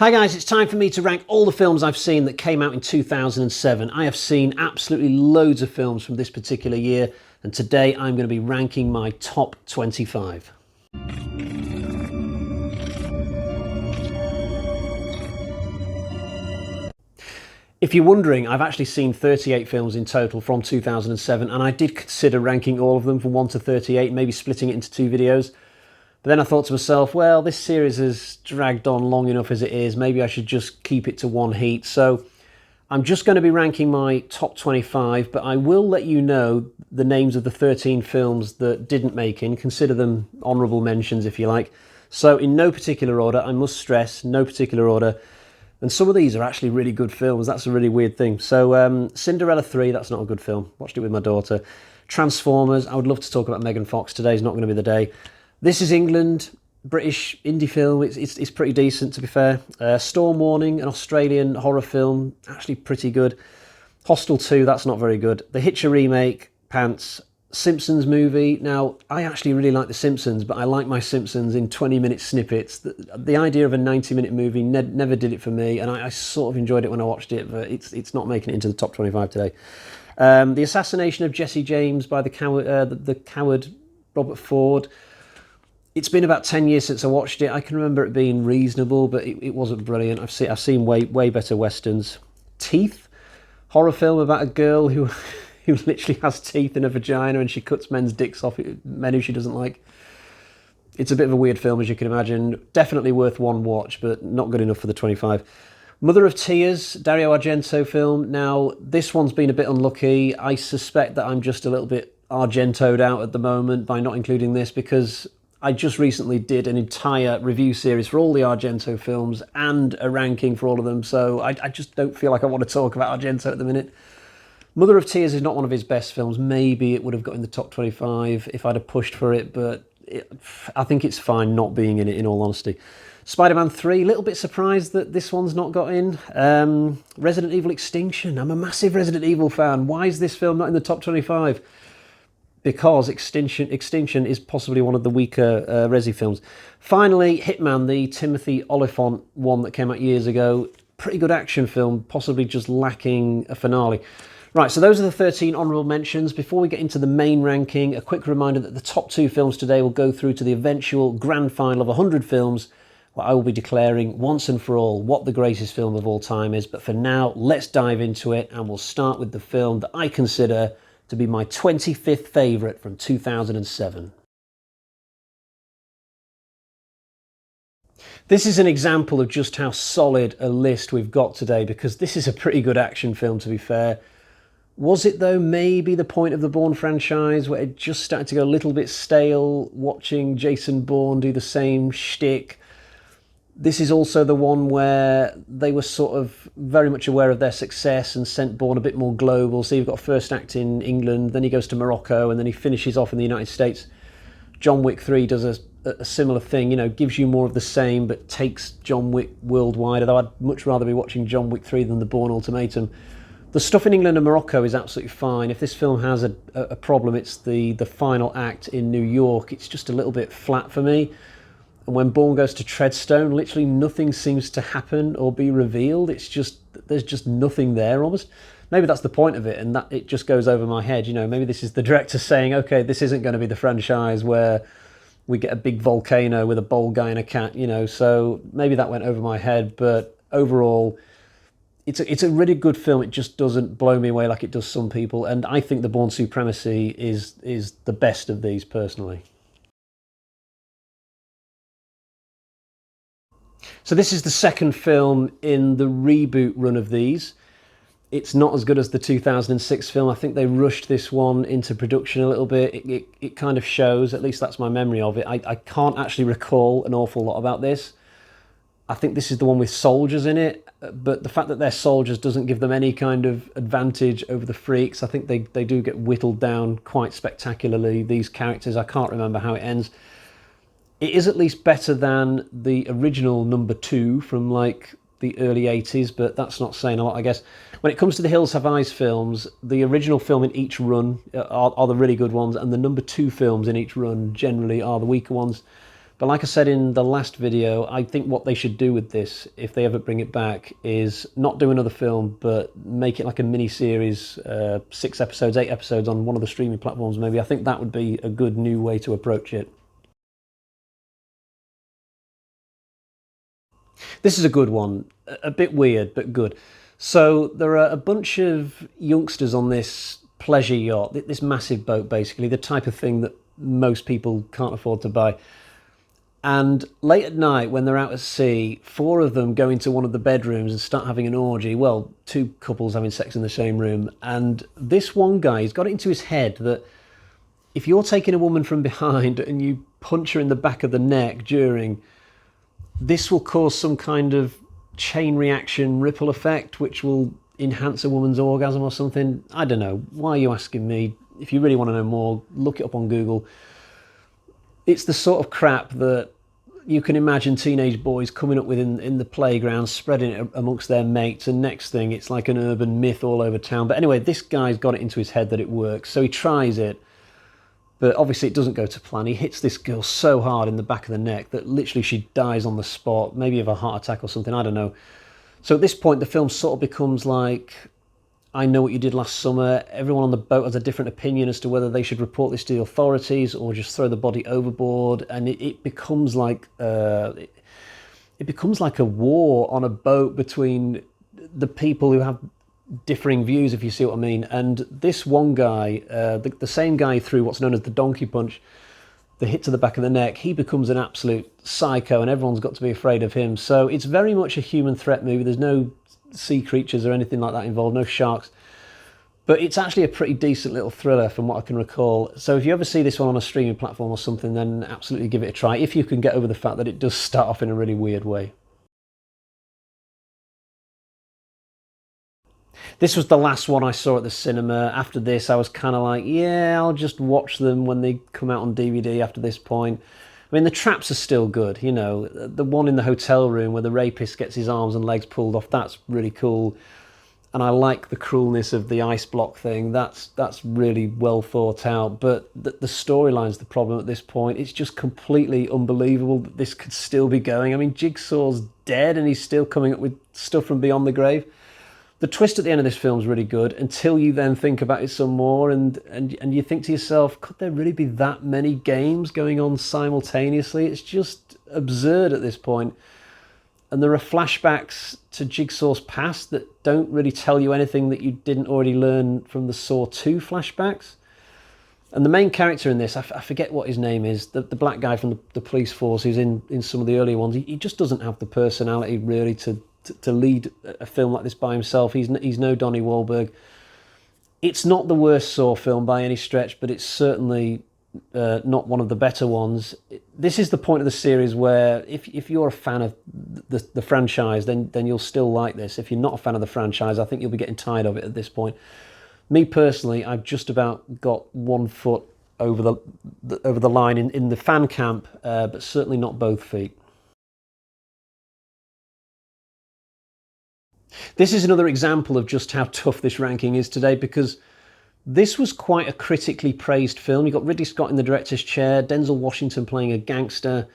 Hi guys, it's time for me to rank all the films I've seen that came out in 2007. I have seen absolutely loads of films from this particular year, and today I'm going to be ranking my top 25. If you're wondering, I've actually seen 38 films in total from 2007, and I did consider ranking all of them from 1 to 38, maybe splitting it into two videos. But then I thought to myself, well, this series has dragged on long enough as it is. Maybe I should just keep it to one heat. So I'm just going to be ranking my top 25, but I will let you know the names of the 13 films that didn't make in. Consider them honourable mentions, if you like. So in no particular order, I must stress, no particular order. And some of these are actually really good films. That's a really weird thing. So Cinderella 3, that's not a good film. Watched it with my daughter. Transformers, I would love to talk about Megan Fox. Today's not going to be the day. This Is England, British indie film. It's pretty decent, to be fair. Storm Warning, an Australian horror film, actually pretty good. Hostel 2, that's not very good. The Hitcher remake, pants. Simpsons movie. Now, I actually really like The Simpsons, but I like my Simpsons in 20-minute snippets. The idea of a 90-minute movie never did it for me, and I sort of enjoyed it when I watched it, but it's not making it into the top 25 today. The Assassination of Jesse James by the coward Robert Ford. It's been about 10 years since I watched it. I can remember it being reasonable, but it wasn't brilliant. I've seen way better westerns. Teeth, horror film about a girl who literally has teeth in her vagina and she cuts men's dicks off, men who she doesn't like. It's a bit of a weird film, as you can imagine. Definitely worth one watch, but not good enough for the 25. Mother of Tears, Dario Argento film. Now, this one's been a bit unlucky. I suspect that I'm just a little bit Argento'd out at the moment by not including this, because I just recently did an entire review series for all the Argento films and a ranking for all of them, so I just don't feel like I want to talk about Argento at the minute. Mother of Tears is not one of his best films. Maybe it would have got in the top 25 if I'd have pushed for it, but I think it's fine not being in it, in all honesty. Spider-Man 3, a little bit surprised that this one's not got in. Resident Evil Extinction, I'm a massive Resident Evil fan. Why is this film not in the top 25? Because Extinction is possibly one of the weaker Resi films. Finally, Hitman, the Timothy Olyphant one that came out years ago. Pretty good action film, possibly just lacking a finale. Right, so those are the 13 honourable mentions. Before we get into the main ranking, a quick reminder that the top 2 films today will go through to the eventual grand final of 100 films, where I will be declaring once and for all what the greatest film of all time is. But for now, let's dive into it, and we'll start with the film that I consider to be my 25th favourite from 2007. This is an example of just how solid a list we've got today, because this is a pretty good action film, to be fair. Was it, though, maybe the point of the Bourne franchise where it just started to go a little bit stale, watching Jason Bourne do the same shtick? This is also the one where they were sort of very much aware of their success and sent Bourne a bit more global. So you've got a first act in England, then he goes to Morocco, and then he finishes off in the United States. John Wick 3 does a similar thing, gives you more of the same, but takes John Wick worldwide, although I'd much rather be watching John Wick 3 than the Bourne Ultimatum. The stuff in England and Morocco is absolutely fine. If this film has a problem, it's the final act in New York. It's just a little bit flat for me. And when Bourne goes to Treadstone, literally nothing seems to happen or be revealed. There's just nothing there almost. Maybe that's the point of it, and that it just goes over my head. Maybe this is the director saying, okay, this isn't going to be the franchise where we get a big volcano with a bold guy and a cat, so maybe that went over my head. But overall, it's a really good film. It just doesn't blow me away like it does some people, and I think The Bourne Supremacy is the best of these, personally. So this is the second film in the reboot run of these. It's not as good as the 2006 film. I think they rushed this one into production a little bit. It kind of shows, at least that's my memory of it. I can't actually recall an awful lot about this. I think this is the one with soldiers in it, but the fact that they're soldiers doesn't give them any kind of advantage over the freaks. I think they do get whittled down quite spectacularly, these characters. I can't remember how it ends. It is at least better than the original number 2 from like the early 80s, but that's not saying a lot, I guess. When it comes to the Hills Have Eyes films, the original film in each run are the really good ones, and the number 2 films in each run generally are the weaker ones. But like I said in the last video, I think what they should do with this, if they ever bring it back, is not do another film, but make it like a mini-series, 6 episodes, 8 episodes on one of the streaming platforms maybe. I think that would be a good new way to approach it. This is a good one, a bit weird, but good. So there are a bunch of youngsters on this pleasure yacht, this massive boat basically, the type of thing that most people can't afford to buy. And late at night, when they're out at sea, 4 of them go into one of the bedrooms and start having an orgy. Well, 2 couples having sex in the same room. And this one guy, he's got it into his head that if you're taking a woman from behind and you punch her in the back of the neck during, this will cause some kind of chain reaction ripple effect, which will enhance a woman's orgasm or something. I don't know. Why are you asking me? If you really want to know more, look it up on Google. It's the sort of crap that you can imagine teenage boys coming up with in the playground, spreading it amongst their mates, and next thing it's like an urban myth all over town. But anyway, this guy's got it into his head that it works, so he tries it, but obviously it doesn't go to plan. He hits this girl so hard in the back of the neck that literally she dies on the spot, maybe of a heart attack or something, I don't know. So at this point the film sort of becomes like I Know What You Did Last Summer. Everyone on the boat has a different opinion as to whether they should report this to the authorities or just throw the body overboard, and it becomes like it becomes like a war on a boat between the people who have differing views, if you see what I mean. And this one guy, the same guy threw what's known as the donkey punch, the hit to the back of the neck, he becomes an absolute psycho, and everyone's got to be afraid of him. So it's very much a human threat movie. There's no sea creatures or anything like that involved, no sharks, but it's actually a pretty decent little thriller from what I can recall. So if you ever see this one on a streaming platform or something, then absolutely give it a try, if you can get over the fact that it does start off in a really weird way. This was the last one I saw at the cinema. After this I was kind of like, yeah, I'll just watch them when they come out on DVD after this point. I mean, the traps are still good, you know. The one in the hotel room where the rapist gets his arms and legs pulled off, that's really cool. And I like the cruelness of the ice block thing. That's really well thought out. But the storyline's the problem at this point. It's just completely unbelievable that this could still be going. I mean, Jigsaw's dead and he's still coming up with stuff from beyond the grave. The twist at the end of this film is really good until you then think about it some more, and you think to yourself, could there really be that many games going on simultaneously? It's just absurd at this point. And there are flashbacks to Jigsaw's past that don't really tell you anything that you didn't already learn from the Saw 2 flashbacks. And the main character in this, I forget what his name is, the black guy from the police force who's in some of the earlier ones, he just doesn't have the personality really to lead a film like this by himself. He's no Donnie Wahlberg. It's not the worst Saw film by any stretch, but it's certainly not one of the better ones. This is the point of the series where if you're a fan of the franchise, then you'll still like this. If you're not a fan of the franchise, I think you'll be getting tired of it at this point. Me personally, I've just about got one foot over the line in the fan camp, but certainly not both feet. This is another example of just how tough this ranking is today, because this was quite a critically praised film. You got Ridley Scott in the director's chair, Denzel Washington playing a gangster,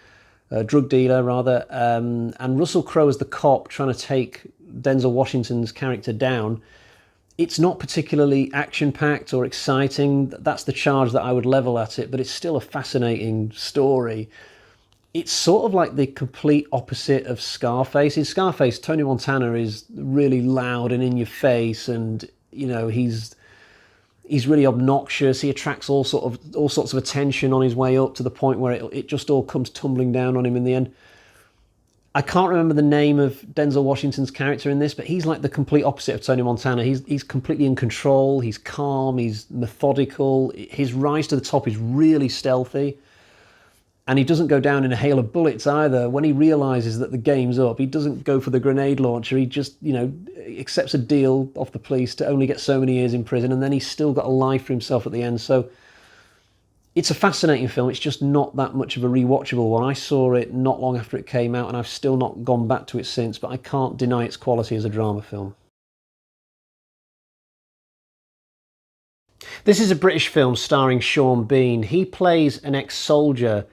a drug dealer rather, and Russell Crowe as the cop trying to take Denzel Washington's character down. It's not particularly action-packed or exciting. That's the charge that I would level at it, but it's still a fascinating story. It's sort of like the complete opposite of Scarface. In Scarface, Tony Montana is really loud and in your face, and you know he's really obnoxious. He attracts all sorts of attention on his way up to the point where it just all comes tumbling down on him in the end. I can't remember the name of Denzel Washington's character in this, but he's like the complete opposite of Tony Montana. He's completely in control. He's calm. He's methodical. His rise to the top is really stealthy. And he doesn't go down in a hail of bullets either. When he realises that the game's up, he doesn't go for the grenade launcher. He just, accepts a deal off the police to only get so many years in prison, and then he's still got a life for himself at the end. So it's a fascinating film. It's just not that much of a rewatchable one. I saw it not long after it came out, and I've still not gone back to it since, but I can't deny its quality as a drama film. This is a British film starring Sean Bean. He plays an ex-soldier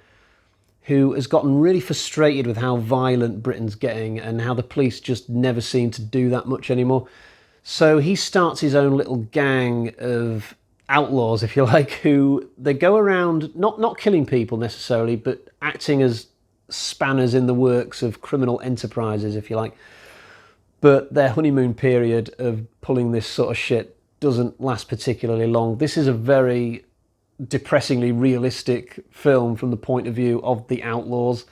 who has gotten really frustrated with how violent Britain's getting and how the police just never seem to do that much anymore. So he starts his own little gang of outlaws, if you like, who they go around not killing people necessarily, but acting as spanners in the works of criminal enterprises, if you like. But their honeymoon period of pulling this sort of shit doesn't last particularly long. This is a very depressingly realistic film from the point of view of the outlaws.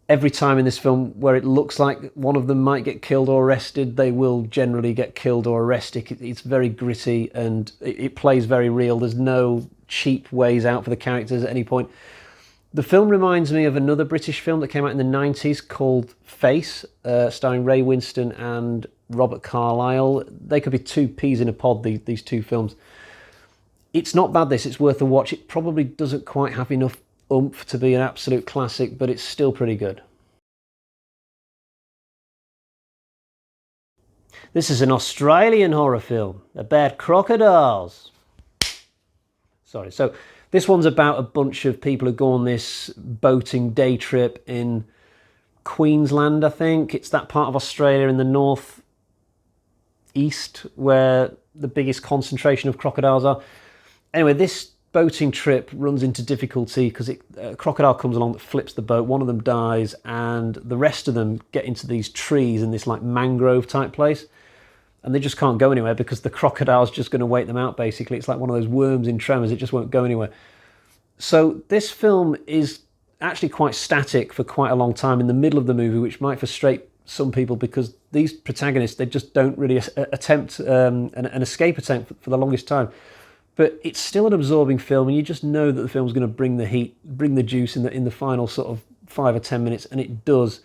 Every time in this film where it looks like one of them might get killed or arrested, they will generally get killed or arrested. It's very gritty and it plays very real. There's no cheap ways out for the characters at any point. The film reminds me of another British film that came out in the 90s called Face, starring Ray Winstone and Robert Carlyle. They could be two peas in a pod, these two films. It's not bad, this. It's worth a watch. It probably doesn't quite have enough oomph to be an absolute classic, but it's still pretty good. This is an Australian horror film about crocodiles. Sorry, so this one's about a bunch of people who go on this boating day trip in Queensland, I think. It's that part of Australia in the north east where the biggest concentration of crocodiles are. Anyway, this boating trip runs into difficulty because a crocodile comes along that flips the boat. One of them dies and the rest of them get into these trees in this like mangrove type place. And they just can't go anywhere because the crocodile's just going to wait them out, basically. It's like one of those worms in Tremors. It just won't go anywhere. So this film is actually quite static for quite a long time in the middle of the movie, which might frustrate some people because these protagonists, they just don't really attempt an escape attempt for the longest time. But it's still an absorbing film, and you just know that the film's going to bring the heat, bring the juice in the final sort of 5 or 10 minutes, and it does.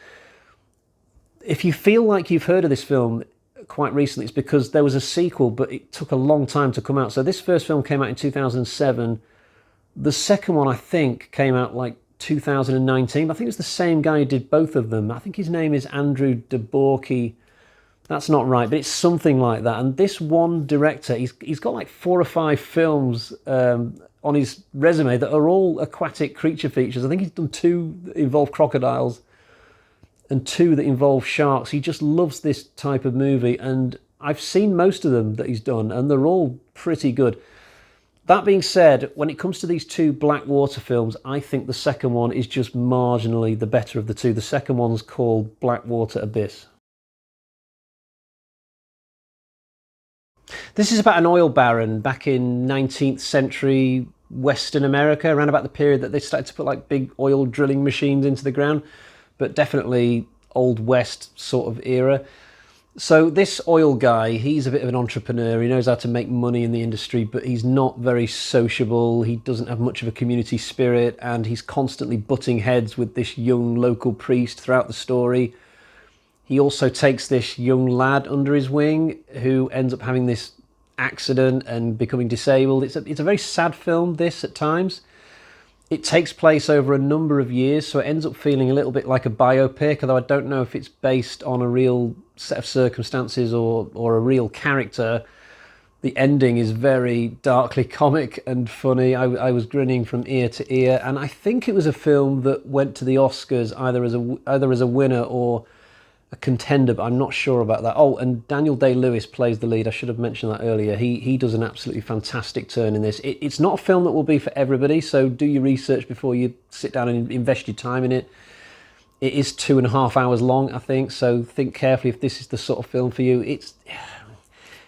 If you feel like you've heard of this film quite recently, it's because there was a sequel, but it took a long time to come out. So this first film came out in 2007. The second one, I think, came out like 2019. I think it's the same guy who did both of them. I think his name is Andrew DeBorky. That's not right, but it's something like that. And this one director, he's got like 4 or 5 films on his resume that are all aquatic creature features. I think he's done 2 that involve crocodiles and 2 that involve sharks. He just loves this type of movie, and I've seen most of them that he's done, and they're all pretty good. That being said, when it comes to these 2 Blackwater films, I think the second one is just marginally the better of the 2. The second one's called Blackwater Abyss. This is about an oil baron back in 19th century Western America, around about the period that they started to put like big oil drilling machines into the ground, but definitely Old West sort of era. So this oil guy, he's a bit of an entrepreneur. He knows how to make money in the industry, but he's not very sociable. He doesn't have much of a community spirit, and he's constantly butting heads with this young local priest throughout the story. He also takes this young lad under his wing who ends up having this accident and becoming disabled. It's a very sad film, this, at times. It takes place over a number of years, so it ends up feeling a little bit like a biopic, although I don't know if it's based on a real set of circumstances or a real character. The ending is very darkly comic and funny. I was grinning from ear to ear, and I think it was a film that went to the Oscars either as a winner or a contender, but I'm not sure about that. Oh, and Daniel Day-Lewis plays the lead. I should have mentioned that earlier. He does an absolutely fantastic turn in this. It's not a film that will be for everybody, so do your research before you sit down and invest your time in it. It is 2.5 hours long, I think, so think carefully if this is the sort of film for you.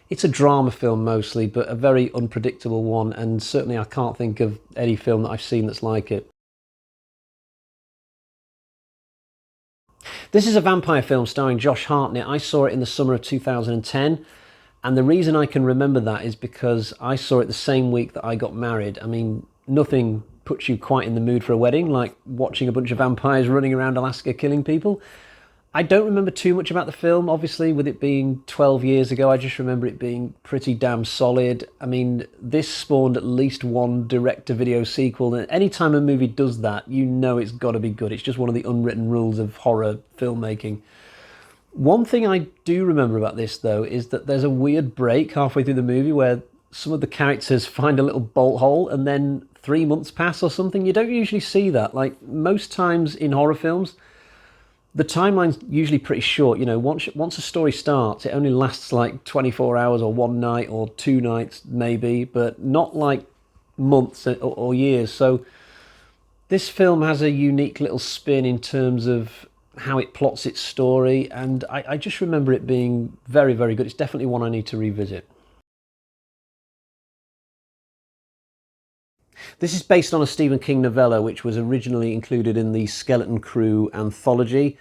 It's a drama film mostly, but a very unpredictable one, and certainly I can't think of any film that I've seen that's like it. This is a vampire film starring Josh Hartnett. I saw it in the summer of 2010, and the reason I can remember that is because I saw it the same week that I got married. I mean, nothing puts you quite in the mood for a wedding like watching a bunch of vampires running around Alaska killing people. I don't remember too much about the film, obviously, with it being 12 years ago. I just remember it being pretty damn solid. I mean, this spawned at least one direct-to-video sequel, and anytime a movie does that, you know it's got to be good. It's just one of the unwritten rules of horror filmmaking. One thing I do remember about this, though, is that there's a weird break halfway through the movie where some of the characters find a little bolt hole and then 3 months pass or something. You don't usually see that. Like most times in horror films, the timeline's usually pretty short. You know, once a story starts, it only lasts like 24 hours or one night or 2 nights maybe, but not like months or years. So this film has a unique little spin in terms of how it plots its story, and I just remember it being very, very good. It's definitely one I need to revisit. This is based on a Stephen King novella, which was originally included in the Skeleton Crew anthology.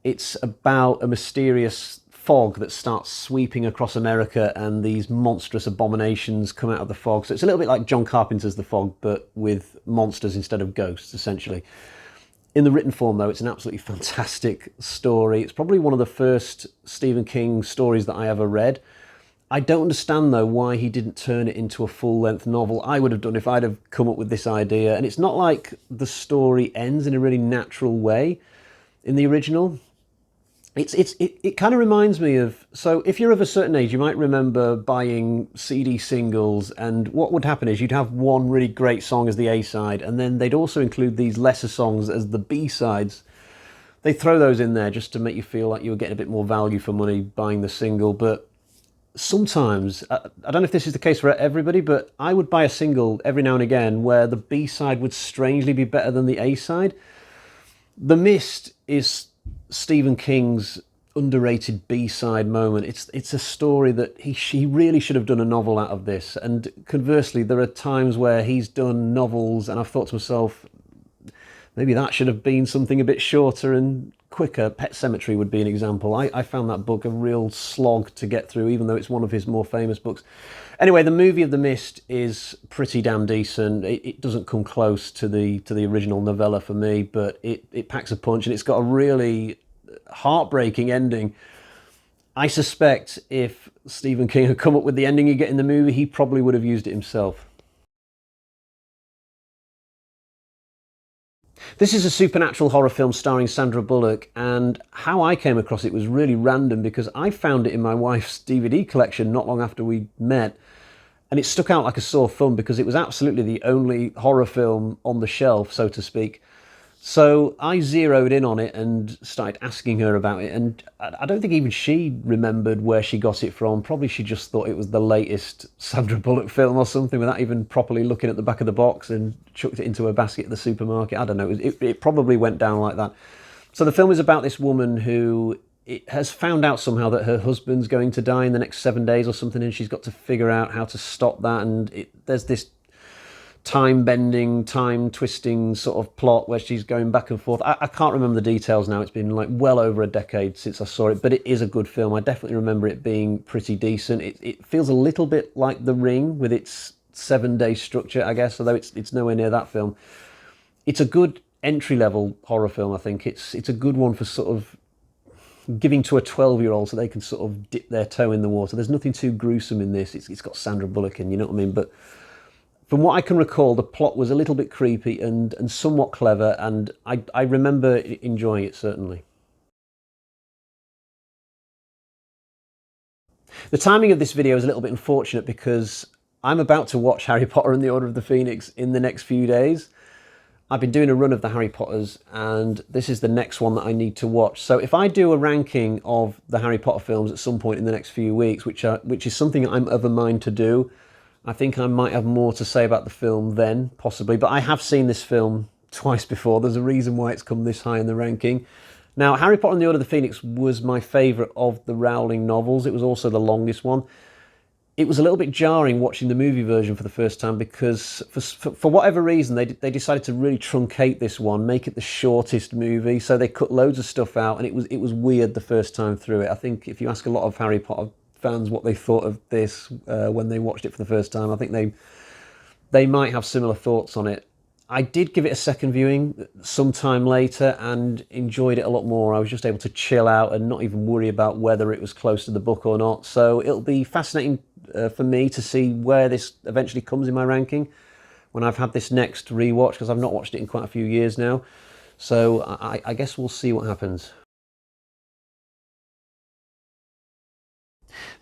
It's about a mysterious fog that starts sweeping across America, and these monstrous abominations come out of the fog. So it's a little bit like John Carpenter's The Fog, but with monsters instead of ghosts, essentially. In the written form, though, it's an absolutely fantastic story. It's probably one of the first Stephen King stories that I ever read. I don't understand, though, why he didn't turn it into a full-length novel. I would have done if I'd have come up with this idea. And it's not like the story ends in a really natural way in the original. It kind of reminds me of, so if you're of a certain age, you might remember buying CD singles, and what would happen is you'd have one really great song as the A-side, and then they'd also include these lesser songs as the B-sides. They throw those in there just to make you feel like you were getting a bit more value for money buying the single, but sometimes, I don't know if this is the case for everybody, but I would buy a single every now and again where the B-side would strangely be better than the A-side. The Mist is Stephen King's underrated B-side moment. It's a story that he really should have done a novel out of this. And conversely, there are times where he's done novels and I've thought to myself, maybe that should have been something a bit shorter and quicker. Pet Sematary would be an example. I found that book a real slog to get through, even though it's one of his more famous books. Anyway, the movie of The Mist is pretty damn decent. It doesn't come close to the original novella for me, but it packs a punch, and it's got a really heartbreaking ending. I suspect if Stephen King had come up with the ending you get in the movie, he probably would have used it himself. This is a supernatural horror film starring Sandra Bullock, and how I came across it was really random because I found it in my wife's DVD collection not long after we met, and it stuck out like a sore thumb because it was absolutely the only horror film on the shelf, so to speak. So I zeroed in on it and started asking her about it, and I don't think even she remembered where she got it from. Probably she just thought it was the latest Sandra Bullock film or something without even properly looking at the back of the box, and chucked it into her basket at the supermarket. I don't know, it probably went down like that. So the film is about this woman who has found out somehow that her husband's going to die in the next 7 days or something, and she's got to figure out how to stop that, and there's this time-bending, time-twisting sort of plot where she's going back and forth. I can't remember the details now. It's been like well over a decade since I saw it, but it is a good film. I definitely remember it being pretty decent. It feels a little bit like The Ring with its 7-day structure, I guess, although it's nowhere near that film. It's a good entry-level horror film, I think. It's a good one for sort of giving to a 12-year-old so they can sort of dip their toe in the water. There's nothing too gruesome in this. It's got Sandra Bullock in, you know what I mean? But from what I can recall, the plot was a little bit creepy and somewhat clever, and I remember enjoying it, certainly. The timing of this video is a little bit unfortunate because I'm about to watch Harry Potter and the Order of the Phoenix in the next few days. I've been doing a run of the Harry Potters, and this is the next one that I need to watch. So if I do a ranking of the Harry Potter films at some point in the next few weeks, which is something I'm of a mind to do, I think I might have more to say about the film then, possibly. But I have seen this film twice before. There's a reason why it's come this high in the ranking. Now, Harry Potter and the Order of the Phoenix was my favourite of the Rowling novels. It was also the longest one. It was a little bit jarring watching the movie version for the first time because for whatever reason, they decided to really truncate this one, make it the shortest movie. So they cut loads of stuff out, and it was weird the first time through it. I think if you ask a lot of Harry Potter fans what they thought of this when they watched it for the first time, I think they might have similar thoughts on it. I did give it a second viewing sometime later and enjoyed it a lot more. I was just able to chill out and not even worry about whether it was close to the book or not. So it'll be fascinating for me to see where this eventually comes in my ranking when I've had this next rewatch, because I've not watched it in quite a few years now. So I guess we'll see what happens.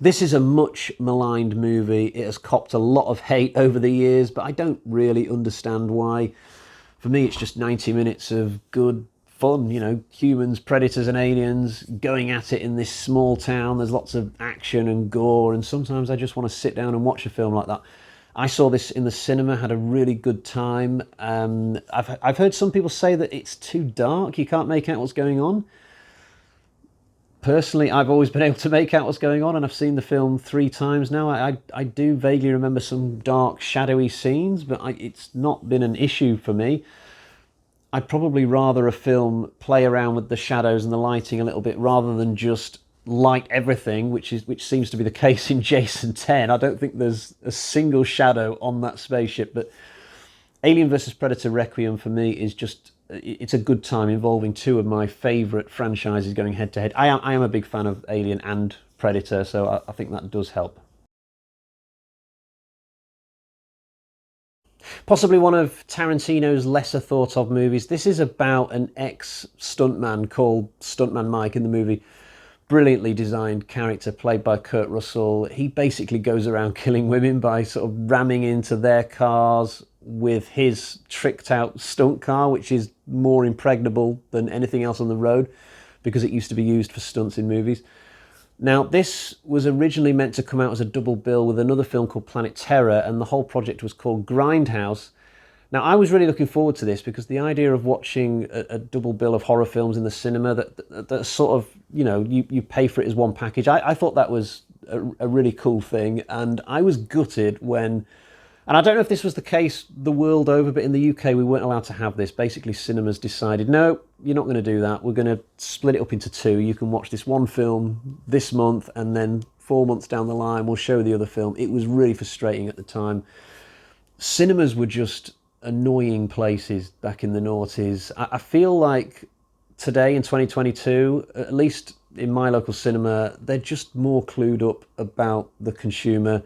This is a much maligned movie. It has copped a lot of hate over the years, but I don't really understand why. For me, it's just 90 minutes of good fun, humans, predators, and aliens going at it in this small town. There's lots of action and gore, and sometimes I just want to sit down and watch a film like that. I saw this in the cinema, had a really good time. I've heard some people say that it's too dark, you can't make out what's going on. Personally, I've always been able to make out what's going on, and I've seen the film 3 times now. I do vaguely remember some dark, shadowy scenes, but it's not been an issue for me. I'd probably rather a film play around with the shadows and the lighting a little bit rather than just light everything, which seems to be the case in Jason 10. I don't think there's a single shadow on that spaceship, but Alien vs Predator Requiem for me is just, it's a good time involving two of my favourite franchises going head to head. I am a big fan of Alien and Predator, so I think that does help. Possibly one of Tarantino's lesser thought of movies. This is about an ex-stuntman called Stuntman Mike in the movie. Brilliantly designed character played by Kurt Russell. He basically goes around killing women by sort of ramming into their cars with his tricked out stunt car, which is more impregnable than anything else on the road because it used to be used for stunts in movies. Now, this was originally meant to come out as a double bill with another film called Planet Terror, and the whole project was called Grindhouse. Now, I was really looking forward to this because the idea of watching a double bill of horror films in the cinema that sort of, you pay for it as one package, I thought that was a really cool thing. And I was gutted when, and I don't know if this was the case the world over, but in the UK, we weren't allowed to have this. Basically, cinemas decided, no, you're not going to do that. We're going to split it up into two. You can watch this one film this month, and then 4 months down the line, we'll show the other film. It was really frustrating at the time. Cinemas were just annoying places back in the noughties. I feel like today in 2022, at least in my local cinema, they're just more clued up about the consumer.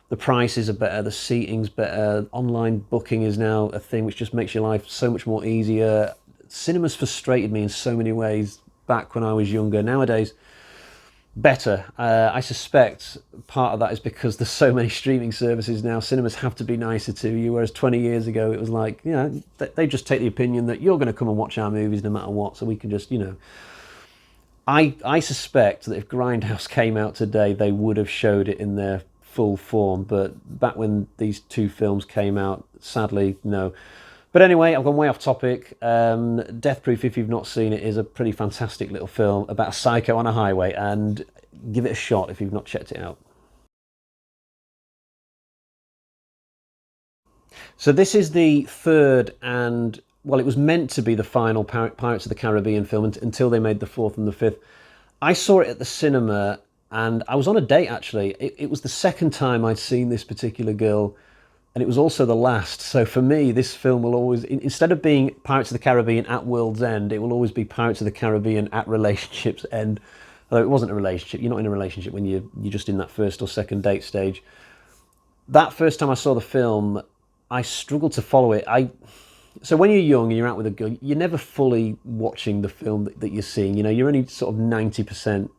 The prices are better, the seating's better, online booking is now a thing which just makes your life so much more easier. Cinemas frustrated me in so many ways back when I was younger. Nowadays, better. I suspect part of that is because there's so many streaming services now. Cinemas have to be nicer to you, whereas 20 years ago it was like, they just take the opinion that you're going to come and watch our movies no matter what, so we can just, I suspect that if Grindhouse came out today, they would have showed it in their full form, but back when these two films came out, sadly, no. But anyway, I've gone way off topic. Death Proof, if you've not seen it, is a pretty fantastic little film about a psycho on a highway, and give it a shot if you've not checked it out. So this is the third and, well, it was meant to be the final Pirates of the Caribbean film until they made the fourth and the fifth. I saw it at the cinema, and I was on a date, actually. It was the second time I'd seen this particular girl, and it was also the last. So for me, this film will always, instead of being Pirates of the Caribbean at World's End, it will always be Pirates of the Caribbean at Relationship's End. Although it wasn't a relationship. You're not in a relationship when you're just in that first or second date stage. That first time I saw the film, I struggled to follow it. So when you're young and you're out with a girl, you're never fully watching the film that you're seeing. You're only sort of 90%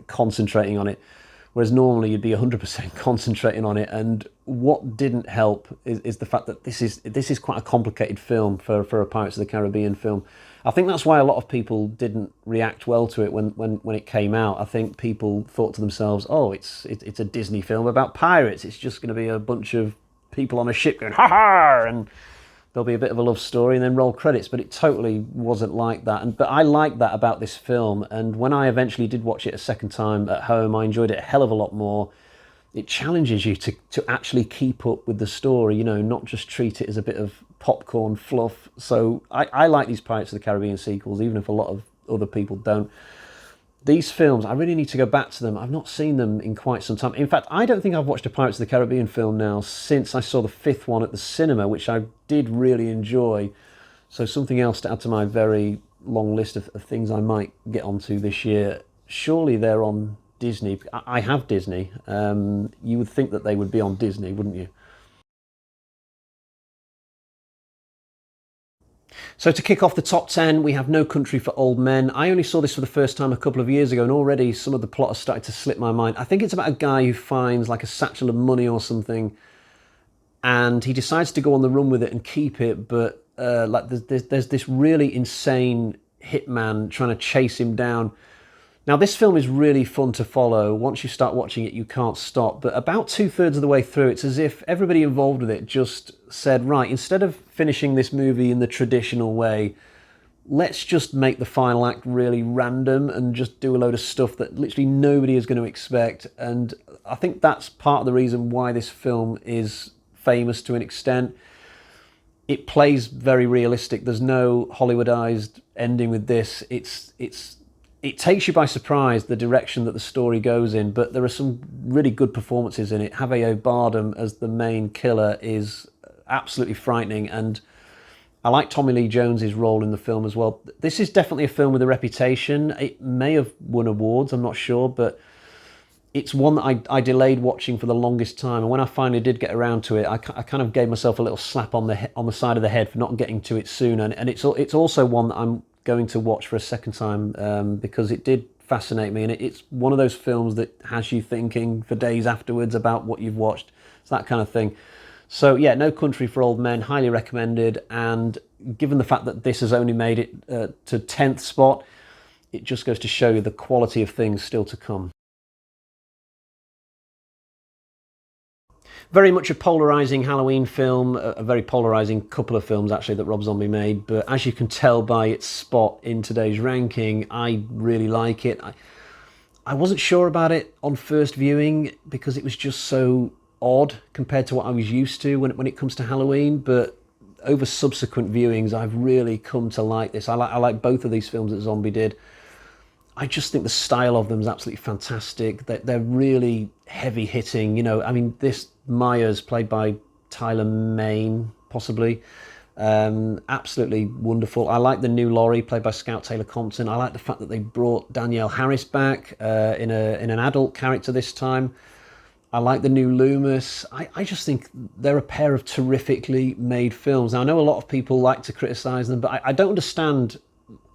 concentrating on it, whereas normally you'd be 100% concentrating on it. And what didn't help is the fact that this is quite a complicated film for a Pirates of the Caribbean film. I think that's why a lot of people didn't react well to it when it came out. I think people thought to themselves, oh, it's a Disney film about pirates. It's just going to be a bunch of people on a ship going, ha ha, and there'll be a bit of a love story and then roll credits, but it totally wasn't like that. But I like that about this film, and when I eventually did watch it a second time at home, I enjoyed it a hell of a lot more. It challenges you to actually keep up with the story, not just treat it as a bit of popcorn fluff. So I like these Pirates of the Caribbean sequels, even if a lot of other people don't. These films, I really need to go back to them. I've not seen them in quite some time. In fact, I don't think I've watched a Pirates of the Caribbean film now since I saw the fifth one at the cinema, which I did really enjoy. So something else to add to my very long list of things I might get onto this year. Surely they're on Disney. I have Disney. You would think that they would be on Disney, wouldn't you? So to kick off the top 10, we have No Country for Old Men. I only saw this for the first time a couple of years ago, and already some of the plot has started to slip my mind. I think it's about a guy who finds like a satchel of money or something, and he decides to go on the run with it and keep it, but like there's this really insane hitman trying to chase him down. Now, this film is really fun to follow. Once you start watching it, you can't stop. But about 2/3 of the way through, it's as if everybody involved with it just said, right, instead of finishing this movie in the traditional way, let's just make the final act really random and just do a load of stuff that literally nobody is going to expect. And I think that's part of the reason why this film is famous to an extent. It plays very realistic. There's no Hollywoodized ending with this. It takes you by surprise, the direction that the story goes in, but there are some really good performances in it. Javier Bardem as the main killer is absolutely frightening, and I like Tommy Lee Jones's role in the film as well. This is definitely a film with a reputation. It may have won awards, I'm not sure, but it's one that I delayed watching for the longest time, and when I finally did get around to it, I kind of gave myself a little slap on the side of the head for not getting to it sooner. And it's also one that I'm going to watch for a second time because it did fascinate me, and it's one of those films that has you thinking for days afterwards about what you've watched. It's that kind of thing. So yeah, No Country for Old Men, highly recommended. And given the fact that this has only made it to 10th spot, it just goes to show you the quality of things still to come. Very much a polarising Halloween film, a very polarising couple of films actually that Rob Zombie made, but as you can tell by its spot in today's ranking, I really like it. I wasn't sure about it on first viewing because it was just so odd compared to what I was used to when it comes to Halloween, but over subsequent viewings I've really come to like this. I like both of these films that Zombie did. I just think the style of them is absolutely fantastic. They're really heavy hitting. You know, I mean, this Myers, played by Tyler Mane, possibly, absolutely wonderful. I like the new Laurie, played by Scout Taylor Compton. I like the fact that they brought Danielle Harris back in an adult character this time. I like the new Loomis. I just think they're a pair of terrifically made films. Now, I know a lot of people like to criticise them, but I don't understand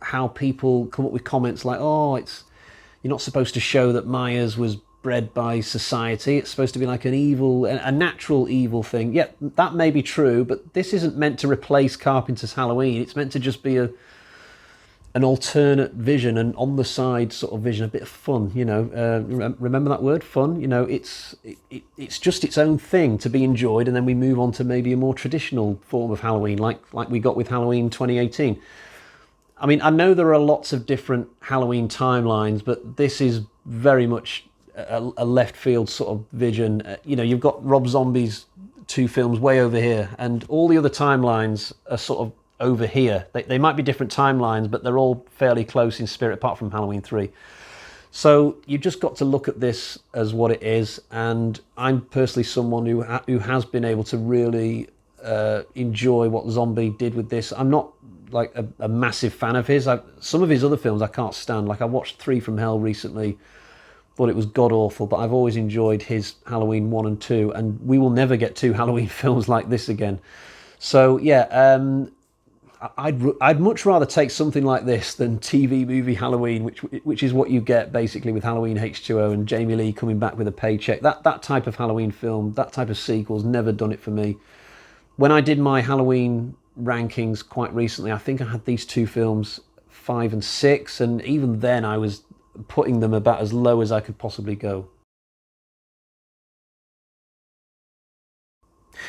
how people come up with comments like, oh, you're not supposed to show that Myers was bred by society. It's supposed to be like a natural evil thing. Yeah, that may be true, but this isn't meant to replace Carpenter's Halloween. It's meant to just be an alternate vision, an on the side sort of vision, a bit of fun. You know, remember that word, fun. You know, it's just its own thing to be enjoyed, and then we move on to maybe a more traditional form of Halloween, like we got with Halloween 2018. I mean, I know there are lots of different Halloween timelines, but this is very much a left field sort of vision. You know, you've got Rob Zombie's two films way over here, and all the other timelines are sort of over here. They might be different timelines, but they're all fairly close in spirit, apart from Halloween 3. So you just got to look at this as what it is, and I'm personally someone who has been able to really enjoy what Zombie did with this. I'm not like a massive fan of his. Some of his other films I can't stand. Like I watched 3 from Hell recently, thought it was god-awful, but I've always enjoyed his Halloween 1 and 2, and we will never get 2 Halloween films like this again. So yeah, I'd much rather take something like this than TV movie Halloween, which is what you get basically with Halloween H2O and Jamie Lee coming back with a paycheck. That type of Halloween film, that type of sequel's never done it for me. When I did my Halloween rankings quite recently, I think I had these 2 films 5 and 6, and even then I was putting them about as low as I could possibly go.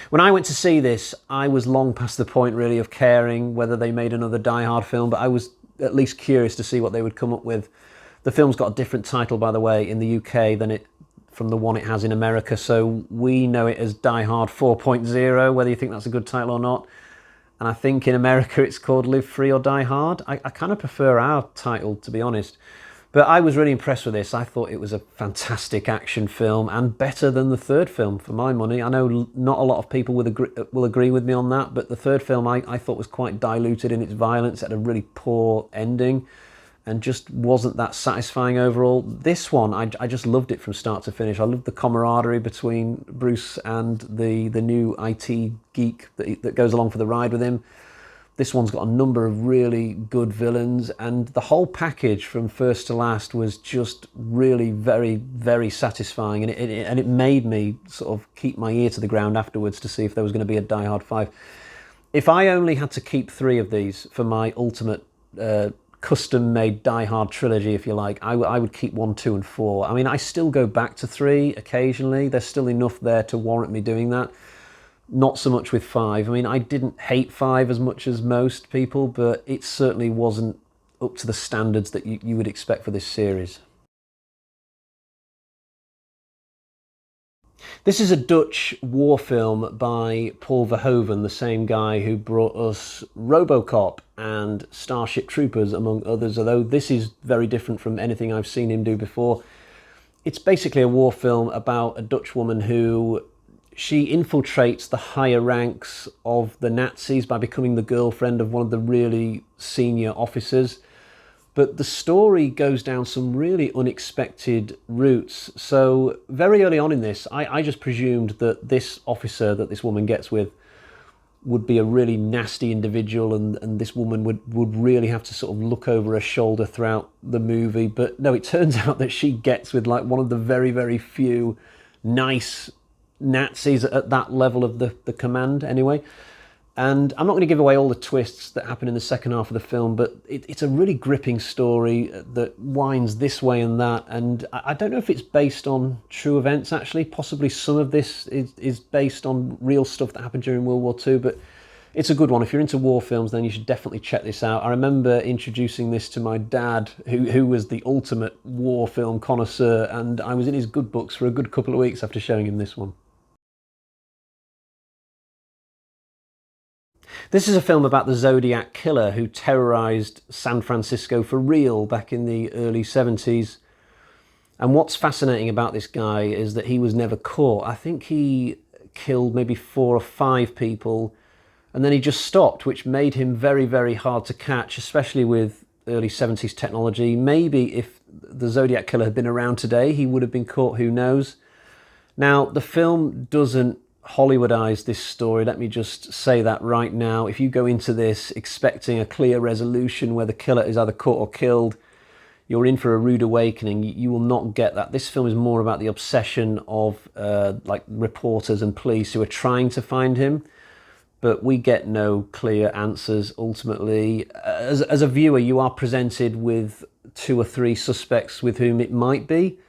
When I went to see this, I was long past the point really of caring whether they made another Die Hard film, but I was at least curious to see what they would come up with. The film's got a different title, by the way, in the UK from the one it has in America, so we know it as Die Hard 4.0, whether you think that's a good title or not. And I think in America it's called Live Free or Die Hard. I kind of prefer our title, to be honest. But I was really impressed with this. I thought it was a fantastic action film and better than the third film, for my money. I know not a lot of people will agree with me on that, but the third film I thought was quite diluted in its violence. It had a really poor ending and just wasn't that satisfying overall. This one, I just loved it from start to finish. I loved the camaraderie between Bruce and the new IT geek that goes along for the ride with him. This one's got a number of really good villains, and the whole package from first to last was just really very, very satisfying, and it made me sort of keep my ear to the ground afterwards to see if there was going to be a Die Hard 5. If I only had to keep 3 of these for my ultimate custom-made Die Hard trilogy, if you like, I would keep 1, 2, and 4. I mean, I still go back to 3 occasionally. There's still enough there to warrant me doing that. Not so much with 5. I mean, I didn't hate 5 as much as most people, but it certainly wasn't up to the standards that you would expect for this series. This is a Dutch war film by Paul Verhoeven, the same guy who brought us RoboCop and Starship Troopers, among others, although this is very different from anything I've seen him do before. It's basically a war film about a Dutch woman who she infiltrates the higher ranks of the Nazis by becoming the girlfriend of one of the really senior officers. But the story goes down some really unexpected routes. So very early on in this, I just presumed that this officer that this woman gets with would be a really nasty individual, and this woman would really have to sort of look over her shoulder throughout the movie. But no, it turns out that she gets with like one of the very, very few nice Nazis at that level of the command anyway. And I'm not going to give away all the twists that happen in the second half of the film, but it's a really gripping story that winds this way and that. And I don't know if it's based on true events, actually. Possibly some of this is based on real stuff that happened during World War II, but it's a good one. If you're into war films, then you should definitely check this out. I remember introducing this to my dad, who was the ultimate war film connoisseur, and I was in his good books for a good couple of weeks after showing him this one. This is a film about the Zodiac Killer who terrorized San Francisco for real back in the early 70s. And what's fascinating about this guy is that he was never caught. I think he killed maybe 4 or 5 people, and then he just stopped, which made him very, very hard to catch, especially with early 70s technology. Maybe if the Zodiac Killer had been around today, he would have been caught, who knows. Now, the film doesn't Hollywoodize this story. Let me just say that right now. If you go into this expecting a clear resolution where the killer is either caught or killed, you're in for a rude awakening. You will not get that. This film is more about the obsession of like reporters and police who are trying to find him, but we get no clear answers ultimately. As a viewer, you are presented with 2 or 3 suspects with whom it might be.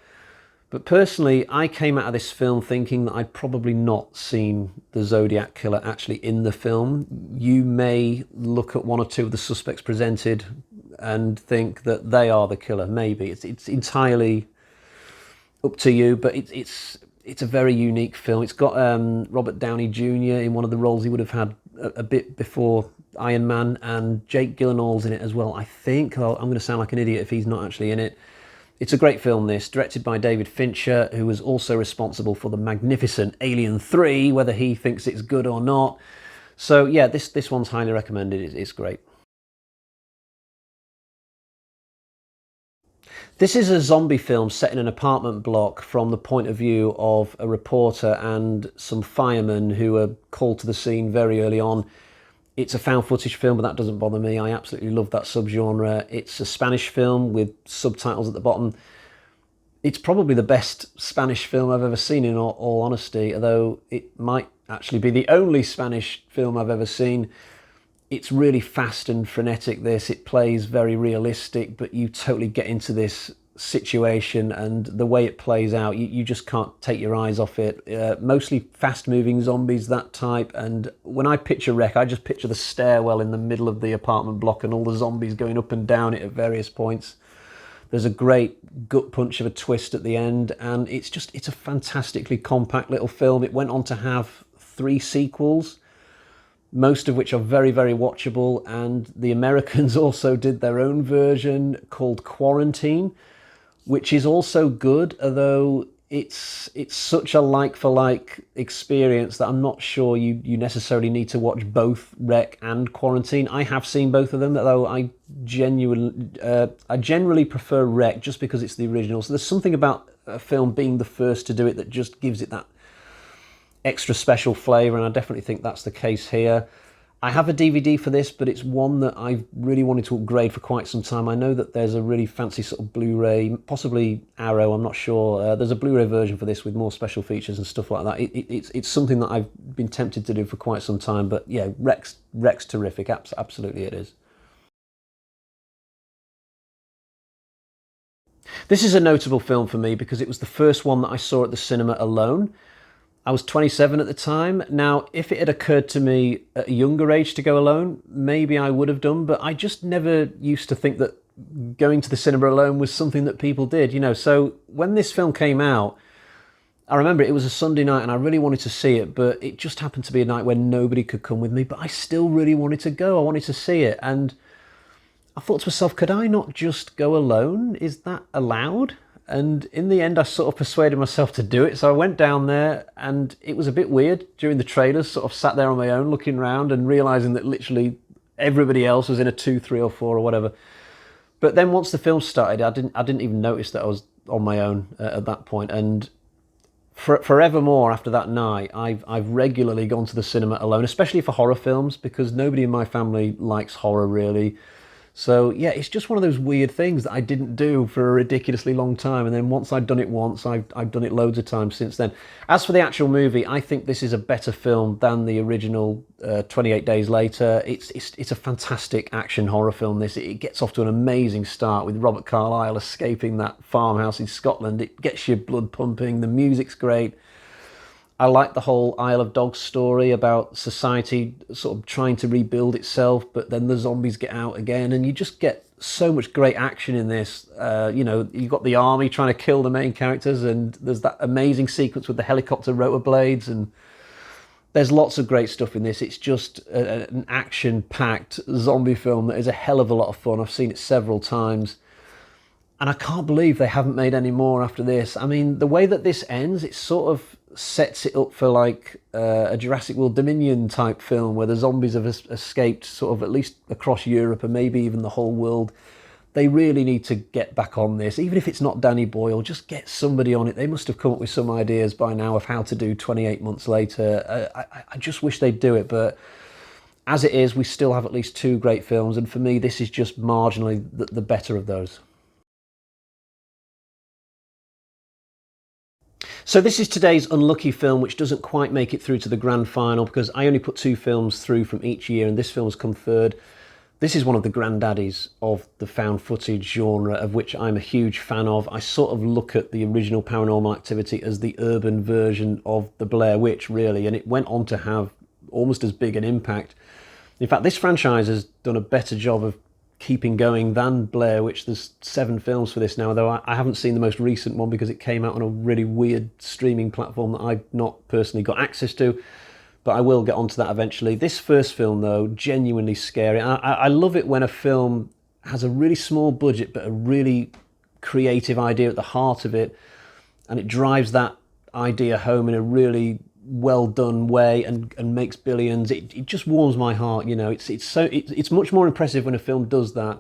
But personally, I came out of this film thinking that I'd probably not seen the Zodiac Killer actually in the film. You may look at 1 or 2 of the suspects presented and think that they are the killer. Maybe it's entirely up to you. But it's a very unique film. It's got Robert Downey Jr. in one of the roles he would have had a bit before Iron Man, and Jake Gyllenhaal's in it as well. I think I'm going to sound like an idiot if he's not actually in it. It's a great film, this, directed by David Fincher, who was also responsible for the magnificent Alien 3, whether he thinks it's good or not. So yeah, this one's highly recommended. It's great. This is a zombie film set in an apartment block from the point of view of a reporter and some firemen who are called to the scene very early on. It's a found footage film, but that doesn't bother me. I absolutely love that subgenre. It's a Spanish film with subtitles at the bottom. It's probably the best Spanish film I've ever seen, in all honesty, although it might actually be the only Spanish film I've ever seen. It's really fast and frenetic, this. It plays very realistic, but you totally get into this situation, and the way it plays out, you just can't take your eyes off it. Mostly fast-moving zombies, that type, and when I picture Wreck, I just picture the stairwell in the middle of the apartment block and all the zombies going up and down it at various points. There's a great gut punch of a twist at the end, and it's a fantastically compact little film. It went on to have 3 sequels, most of which are very, very watchable, and the Americans also did their own version called Quarantine, which is also good, although it's such a like-for-like experience that I'm not sure you necessarily need to watch both Wreck and Quarantine. I have seen both of them, although I generally prefer Wreck just because it's the original. So there's something about a film being the first to do it that just gives it that extra special flavour, and I definitely think that's the case here. I have a DVD for this, but it's one that I've really wanted to upgrade for quite some time. I know that there's a really fancy sort of Blu-ray, possibly Arrow, I'm not sure. There's a Blu-ray version for this with more special features and stuff like that. It's something that I've been tempted to do for quite some time, but yeah, Rex terrific, absolutely it is. This is a notable film for me because it was the first one that I saw at the cinema alone. I was 27 at the time. Now, if it had occurred to me at a younger age to go alone, maybe I would have done, but I just never used to think that going to the cinema alone was something that people did, you know. So when this film came out, I remember it was a Sunday night and I really wanted to see it, but it just happened to be a night when nobody could come with me, but I still really wanted to go. I wanted to see it. And I thought to myself, could I not just go alone? Is that allowed? And in the end, I sort of persuaded myself to do it. So I went down there and it was a bit weird during the trailers, sort of sat there on my own looking around and realising that literally everybody else was in a 2, 3 or 4 or whatever. But then once the film started, I didn't even notice that I was on my own at that point. And forevermore after that night, I've regularly gone to the cinema alone, especially for horror films, because nobody in my family likes horror really. So yeah, it's just one of those weird things that I didn't do for a ridiculously long time, and then once I'd done it once, I've done it loads of times since then. As for the actual movie, I think this is a better film than the original 28 Days Later. It's a fantastic action horror film. It gets off to an amazing start with Robert Carlyle escaping that farmhouse in Scotland. It gets your blood pumping. The music's great. I like the whole Isle of Dogs story about society sort of trying to rebuild itself, but then the zombies get out again, and you just get so much great action in this. You know, you've got the army trying to kill the main characters, and there's that amazing sequence with the helicopter rotor blades, and there's lots of great stuff in this. It's just an action-packed zombie film that is a hell of a lot of fun. I've seen it several times. And I can't believe they haven't made any more after this. I mean, the way that this ends, it sort of sets it up for like a Jurassic World Dominion type film where the zombies have escaped sort of at least across Europe and maybe even the whole world. They really need to get back on this. Even if it's not Danny Boyle, just get somebody on it. They must have come up with some ideas by now of how to do 28 months later. I just wish they'd do it, but as it is, we still have at least 2 great films, and for me, this is just marginally the better of those. So this is today's unlucky film, which doesn't quite make it through to the grand final because I only put 2 films through from each year, and this film's come third. This is one of the granddaddies of the found footage genre, of which I'm a huge fan of. I sort of look at the original Paranormal Activity as the urban version of the Blair Witch, really, and it went on to have almost as big an impact. In fact, this franchise has done a better job of keeping going than Blair Witch. There's 7 films for this now, though I haven't seen the most recent one because it came out on a really weird streaming platform that I've not personally got access to, but I will get onto that eventually. This first film, though, genuinely scary. I love it when a film has a really small budget but a really creative idea at the heart of it, and it drives that idea home in a really well done way and makes billions. It just warms my heart, you know. It's much more impressive when a film does that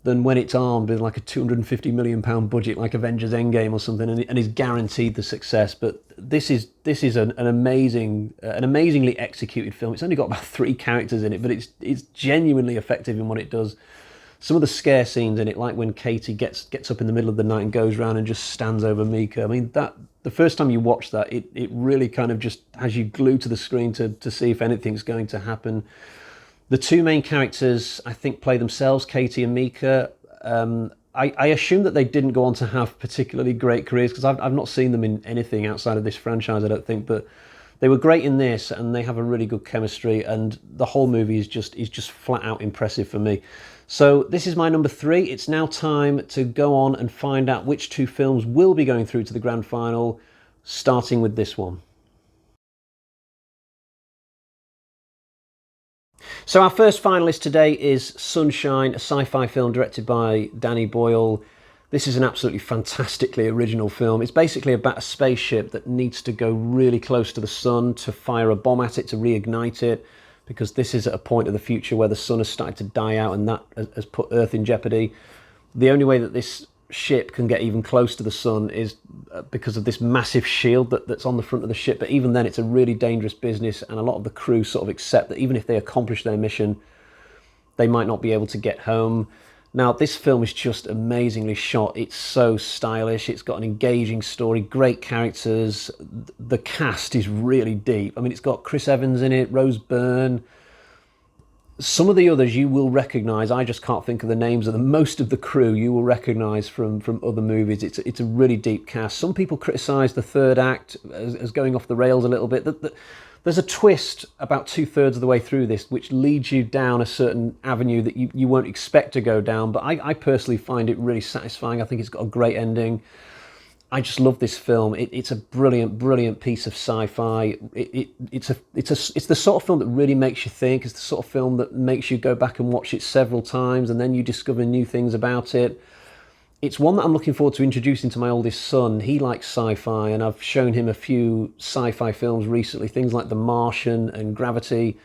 than when it's armed with like a £250 million budget like Avengers Endgame or something and is guaranteed the success. But this is an amazingly executed film. It's only got about 3 characters in it, but it's genuinely effective in what it does. Some of the scare scenes in it, like when Katie gets up in the middle of the night and goes around and just stands over Mika. I mean, that the first time you watch that, it really kind of just has you glued to the screen to see if anything's going to happen. The 2 main characters, I think, play themselves, Katie and Mika. I assume that they didn't go on to have particularly great careers because I've not seen them in anything outside of this franchise, I don't think, but they were great in this and they have a really good chemistry, and the whole movie is just flat out impressive for me. So this is my number 3. It's now time to go on and find out which 2 films will be going through to the grand final, starting with this one. So our first finalist today is Sunshine, a sci-fi film directed by Danny Boyle. This is an absolutely fantastically original film. It's basically about a spaceship that needs to go really close to the sun to fire a bomb at it to reignite it, because this is at a point of the future where the sun has started to die out and that has put Earth in jeopardy. The only way that this ship can get even close to the sun is because of this massive shield that's on the front of the ship. But even then, it's a really dangerous business, and a lot of the crew sort of accept that even if they accomplish their mission, they might not be able to get home. Now, this film is just amazingly shot. It's so stylish. It's got an engaging story, great characters. The cast is really deep. I mean, it's got Chris Evans in it, Rose Byrne. Some of the others you will recognise. I just can't think of the names of them. Most of the crew you will recognise from other movies. It's a really deep cast. Some people criticise the third act as going off the rails a little bit. There's a twist about 2/3 of the way through this, which leads you down a certain avenue that you won't expect to go down. But I personally find it really satisfying. I think it's got a great ending. I just love this film. It's a brilliant, brilliant piece of sci-fi. It's the sort of film that really makes you think. It's the sort of film that makes you go back and watch it several times, and then you discover new things about it. It's one that I'm looking forward to introducing to my oldest son. He likes sci-fi, and I've shown him a few sci-fi films recently, things like The Martian and Gravity.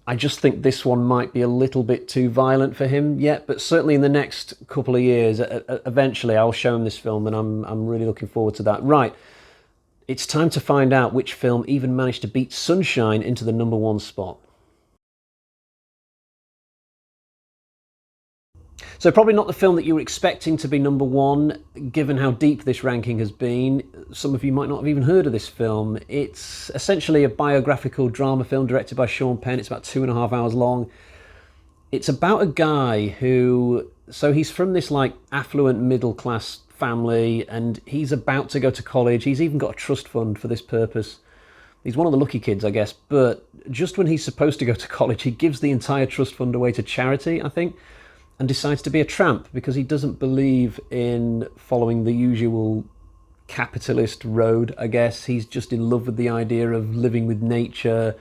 I just think this one might be a little bit too violent for him yet, but certainly in the next couple of years, eventually I'll show him this film, and I'm really looking forward to that. Right, it's time to find out which film even managed to beat Sunshine into the #1 spot. So probably not the film that you were expecting to be #1, given how deep this ranking has been. Some of you might not have even heard of this film. It's essentially a biographical drama film directed by Sean Penn. It's about 2.5 hours long. It's about a guy so he's from this like affluent middle class family, and he's about to go to college. He's even got a trust fund for this purpose. He's one of the lucky kids, I guess, but just when he's supposed to go to college, he gives the entire trust fund away to charity, I think, and decides to be a tramp because he doesn't believe in following the usual capitalist road, I guess. He's just in love with the idea of living with nature,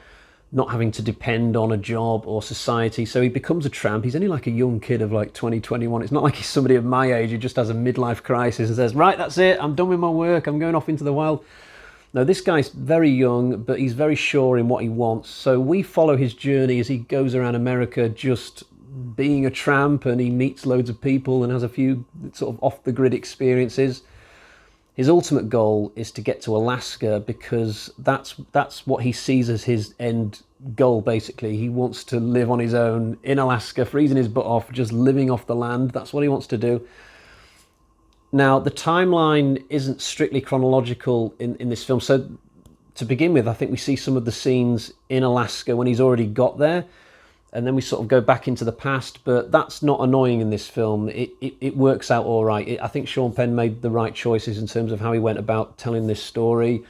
not having to depend on a job or society. So he becomes a tramp. He's only like a young kid of like 20, 21. It's not like he's somebody of my age who just has a midlife crisis and says, right, that's it, I'm done with my work, I'm going off into the wild. No, this guy's very young, but he's very sure in what he wants. So we follow his journey as he goes around America just being a tramp, and he meets loads of people and has a few sort of off-the-grid experiences. His ultimate goal is to get to Alaska because that's what he sees as his end goal, basically. He wants to live on his own in Alaska, freezing his butt off, just living off the land. That's what he wants to do. Now, the timeline isn't strictly chronological in this film. So to begin with, I think we see some of the scenes in Alaska when he's already got there, and then we sort of go back into the past, but that's not annoying in this film. It works out all right. I think Sean Penn made the right choices in terms of how he went about telling this story.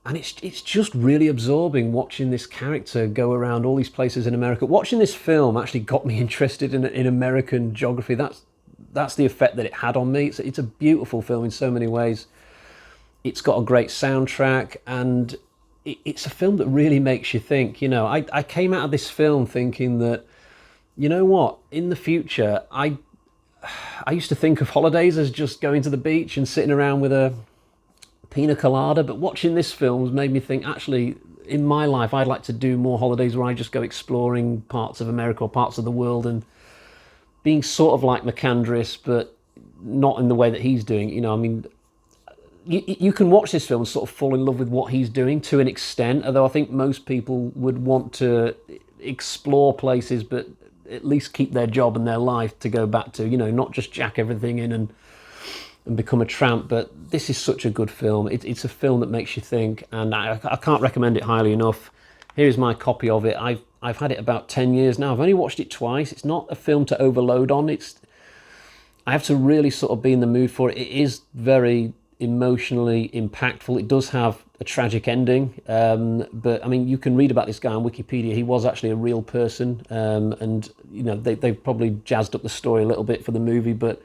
And it's just really absorbing watching this character go around all these places in America. Watching this film actually got me interested in American geography. That's the effect that it had on me. It's a beautiful film in so many ways. It's got a great soundtrack, and it's a film that really makes you think. You know, I came out of this film thinking that, you know what, in the future, I used to think of holidays as just going to the beach and sitting around with a pina colada, but watching this film has made me think, actually, in my life, I'd like to do more holidays where I just go exploring parts of America or parts of the world and being sort of like McAndress, but not in the way that he's doing. You know, I mean, you can watch this film and sort of fall in love with what he's doing to an extent, although I think most people would want to explore places, but at least keep their job and their life to go back to, you know, not just jack everything in and become a tramp. But this is such a good film. It's a film that makes you think, and I can't recommend it highly enough. Here's my copy of it. I've had it about 10 years now. I've only watched it twice. It's not a film to overload on. I have to really sort of be in the mood for it. It is very emotionally impactful. It does have a tragic ending, but I mean, you can read about this guy on Wikipedia. He was actually a real person, and you know, they've probably jazzed up the story a little bit for the movie, but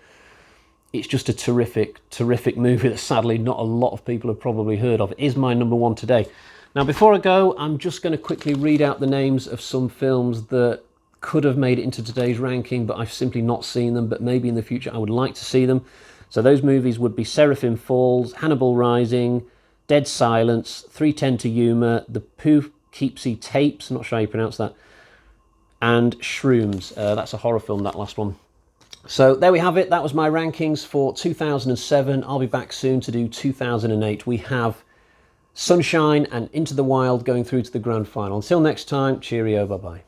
it's just a terrific movie that sadly not a lot of people have probably heard of. It is my #1 today. Now, before I go, I'm just going to quickly read out the names of some films that could have made it into today's ranking, but I've simply not seen them, but maybe in the future I would like to see them. So those movies would be Seraphim Falls, Hannibal Rising, Dead Silence, 3:10 to Yuma, The Poughkeepsie Tapes, I'm not sure how you pronounce that, and Shrooms. That's a horror film, that last one. So there we have it. That was my rankings for 2007. I'll be back soon to do 2008. We have Sunshine and Into the Wild going through to the grand final. Until next time, cheerio, bye-bye.